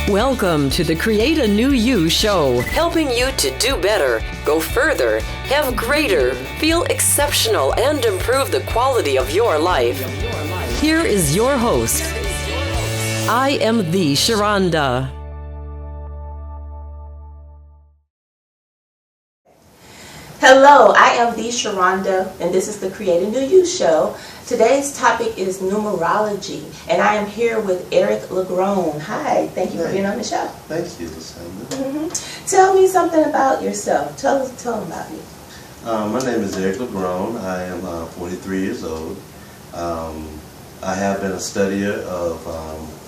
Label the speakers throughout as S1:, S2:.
S1: Welcome to the Create a New You show, helping you to do better, go further, have greater, feel exceptional, and improve the quality of your life. Here is your host. I am the Sharonda.
S2: Hello, I am the Sharonda, and this is the Create a New You show. Today's topic is numerology, and I am here with Eric Lagrone. Hi, thank you for being on the show.
S3: Thank you, Lucinda.
S2: Tell me something about yourself. Tell them about you.
S3: My name is Eric Lagrone. I am 43 years old. I have been a studier of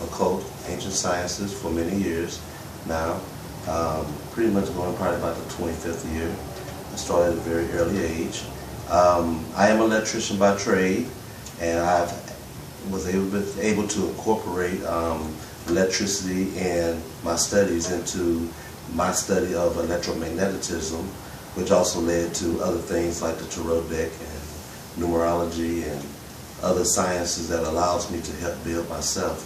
S3: occult, ancient sciences for many years now. Pretty much going probably about the 25th year. I started at a very early age. I am an electrician by trade, and I was able to incorporate electricity and my studies into my study of electromagnetism, which also led to other things like the tarot deck and numerology and other sciences that allows me to help build myself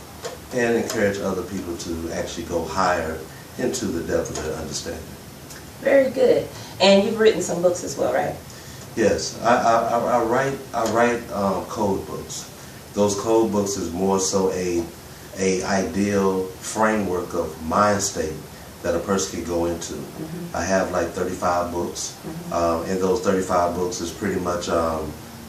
S3: and encourage other people to actually go higher into the depth of their understanding.
S2: Very good. And you've written some books as well, right?
S3: Yes, I write code books. Those code books is more so a ideal framework of mind state that a person can go into. I have like 35 books. And those 35 books is pretty much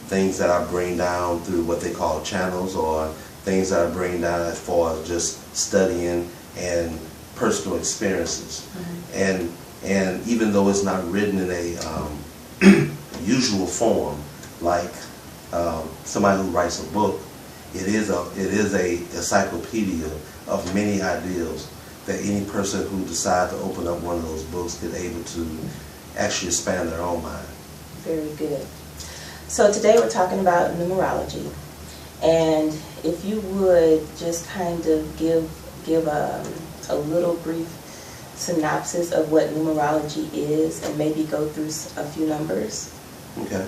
S3: things that I bring down through what they call channels, or things that I bring down as far as just studying and personal experiences. And even though it's not written in a usual form, like somebody who writes a book, it is a encyclopedia of many ideals that any person who decides to open up one of those books is able to actually expand their own mind.
S2: Very good. So today we're talking about numerology, and if you would just kind of give a little brief synopsis of what numerology is, and maybe go through a few numbers.
S3: Okay.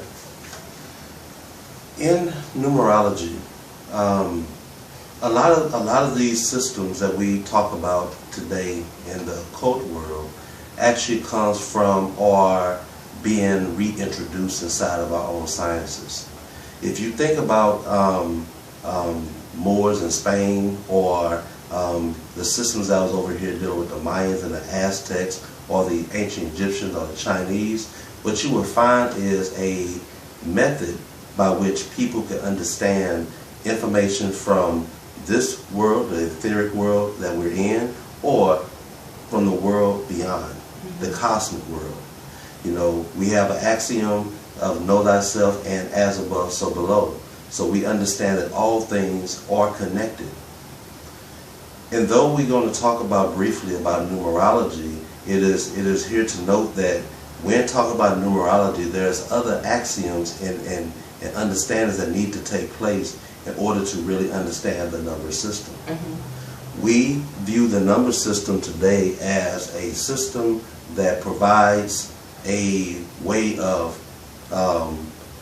S3: In numerology, a lot of these systems that we talk about today in the occult world actually comes from or being reintroduced inside of our own sciences. If you think about Moors in Spain, or the systems that was over here dealing with the Mayans and the Aztecs, or the ancient Egyptians or the Chinese, what you will find is a method by which people can understand information from this world, the etheric world that we're in, or from the world beyond, the cosmic world. You know, we have an axiom of know thyself and as above, so below. So we understand that all things are connected. And though we're going to talk about briefly about numerology, it is here to note that when talking about numerology, there's other axioms and understandings that need to take place in order to really understand the number system. We view the number system today as a system that provides a way of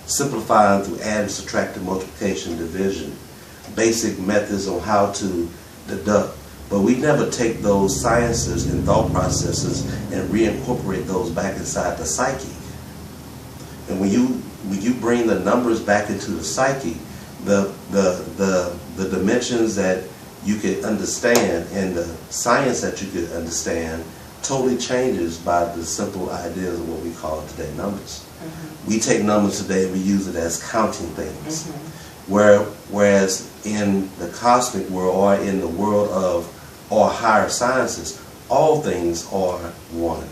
S3: simplifying through adding, subtracting, multiplication, division, basic methods on how to deduct. But we never take those sciences and thought processes and reincorporate those back inside the psyche. And when you bring the numbers back into the psyche, the dimensions that you could understand and the science that you could understand totally changes by the simple ideas of what we call today numbers. We take numbers today and we use it as counting things. Whereas in the cosmic world, or in the world of or higher sciences, all things are one.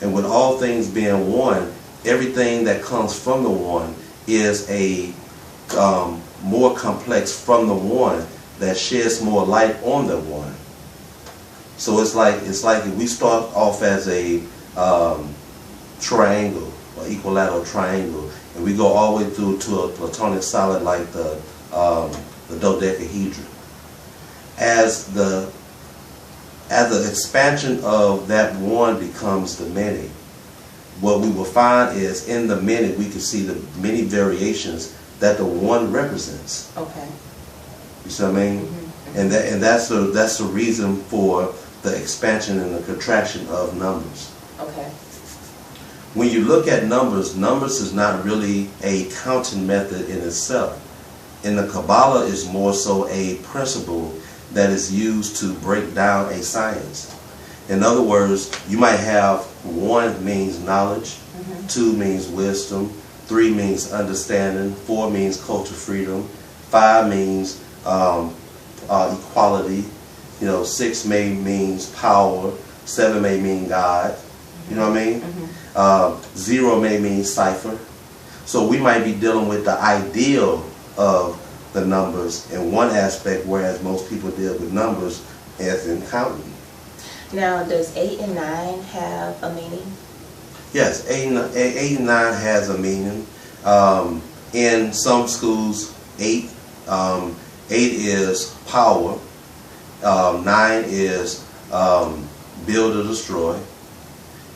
S3: And with all things being one, everything that comes from the one is a more complex from the one that sheds more light on the one. So it's like if we start off as a triangle, or equilateral triangle, and we go all the way through to a platonic solid like the dodecahedron. As the expansion of that one becomes the many, what we will find is in the many we can see the many variations that the one represents.
S2: Okay.
S3: You see what I mean? And that's the reason for the expansion and the contraction of numbers.
S2: Okay.
S3: When you look at numbers, numbers is not really a counting method in itself. In the Kabbalah, is more so a principle that is used to break down a science. In other words, you might have 1 means knowledge, 2 means wisdom, 3 means understanding, 4 means cultural freedom, 5 means equality, 6 may means power, 7 may mean God, you know what I mean? 0 may mean cipher. So we might be dealing with the ideal of the numbers in one aspect, whereas most people deal with numbers as in counting.
S2: Now, does 8 and 9 have a meaning?
S3: Yes, 8 and 9 has a meaning. In some schools, 8 is power, 9 is build or destroy,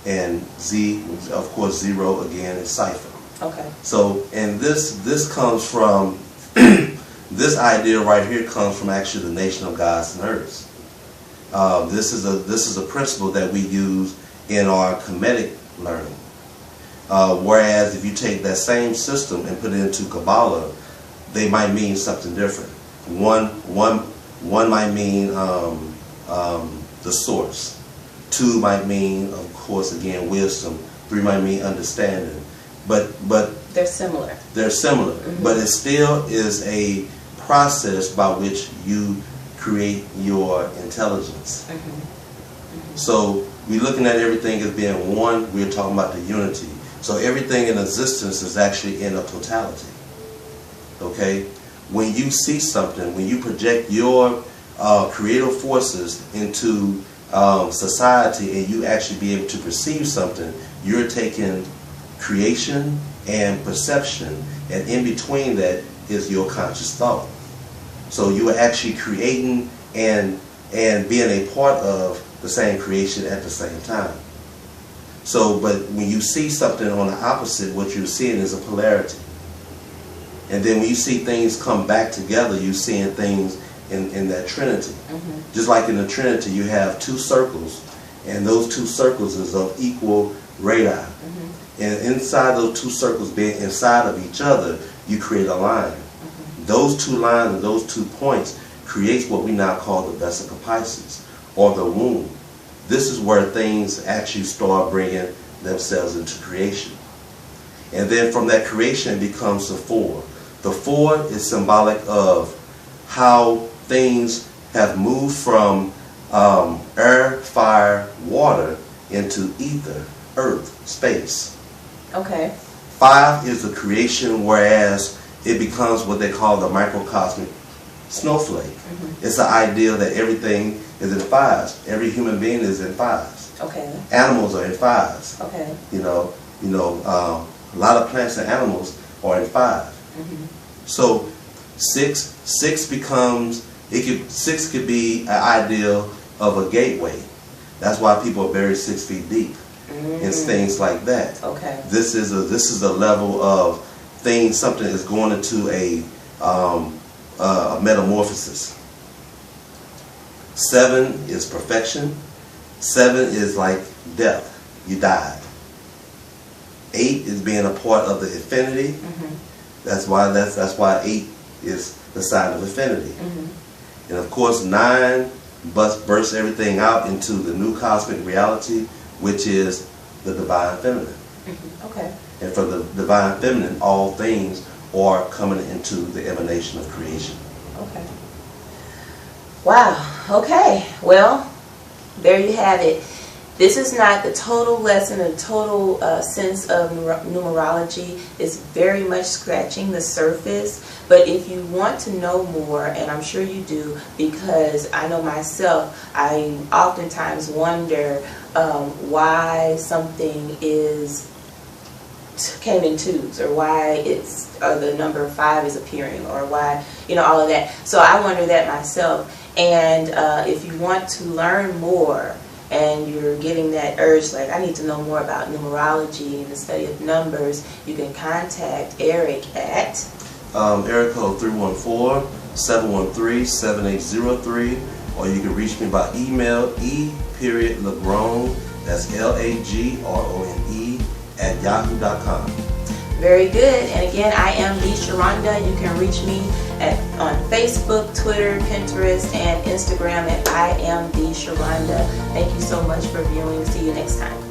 S3: and Z, of course, 0 again is cipher.
S2: Okay.
S3: So, and this comes from this idea right here comes from actually the nation of gods and earths. This is a principle that we use in our Kemetic learning. Whereas if you take that same system and put it into Kabbalah, they might mean something different. One might mean the source. 2 might mean, of course, again, wisdom. 3 might mean understanding. But
S2: they're similar.
S3: They're similar, but it still is a process by which you create your intelligence. So we're looking at everything as being one. We're talking about the unity. So everything in existence is actually in a totality. Okay? When you see something, when you project your creative forces into society and you actually be able to perceive something, you're taking creation and perception, and in between that is your conscious thought. So you are actually creating and being a part of the same creation at the same time. So, but when you see something on the opposite, what you're seeing is a polarity. And then when you see things come back together, you're seeing things in that trinity. Just like in the trinity, you have 2 circles, and those 2 circles is of equal radii. And inside those 2 circles being inside of each other, you create a line. Those 2 lines and those 2 points creates what we now call the vesica Pisces, or the womb. This is where things actually start bringing themselves into creation. And then from that creation becomes the 4. The 4 is symbolic of how things have moved from air, fire, water into ether, earth, space.
S2: Okay.
S3: 5 is the creation, whereas it becomes what they call the microcosmic snowflake. It's the idea that everything is in 5s. Every human being is in 5s.
S2: Okay.
S3: Animals are in 5s.
S2: Okay.
S3: A lot of plants and animals are in 5. So 6 becomes 6 could be an ideal of a gateway. That's why people are buried 6 feet deep. And things like that. Okay. This is a level of things. Something is going into a metamorphosis. 7 is perfection. 7 is like death. You died. 8 is being a part of the infinity. That's why 8 is the sign of infinity. And of course 9 bursts everything out into the new cosmic reality, which is the divine feminine. Okay. And from the divine feminine, all things are coming into the emanation of creation.
S2: Okay. Wow. Okay. Well, there you have it. This is not the total lesson, a total sense of numerology. It's very much scratching the surface. But if you want to know more, and I'm sure you do, because I know myself, I oftentimes wonder why something came in 2s, or why the number 5 is appearing, or why, all of that. So I wonder that myself. And if you want to learn more, and you're getting that urge, like, I need to know more about numerology and the study of numbers, you can contact Eric at
S3: area code 713-7803, or you can reach me by email e.lagrone, that's Lagrone, @yahoo.com.
S2: Very good. And again, I am the Sharonda. You can reach me on Facebook, Twitter, Pinterest, and Instagram at I am the Sharonda. Thank you so much for viewing. See you next time.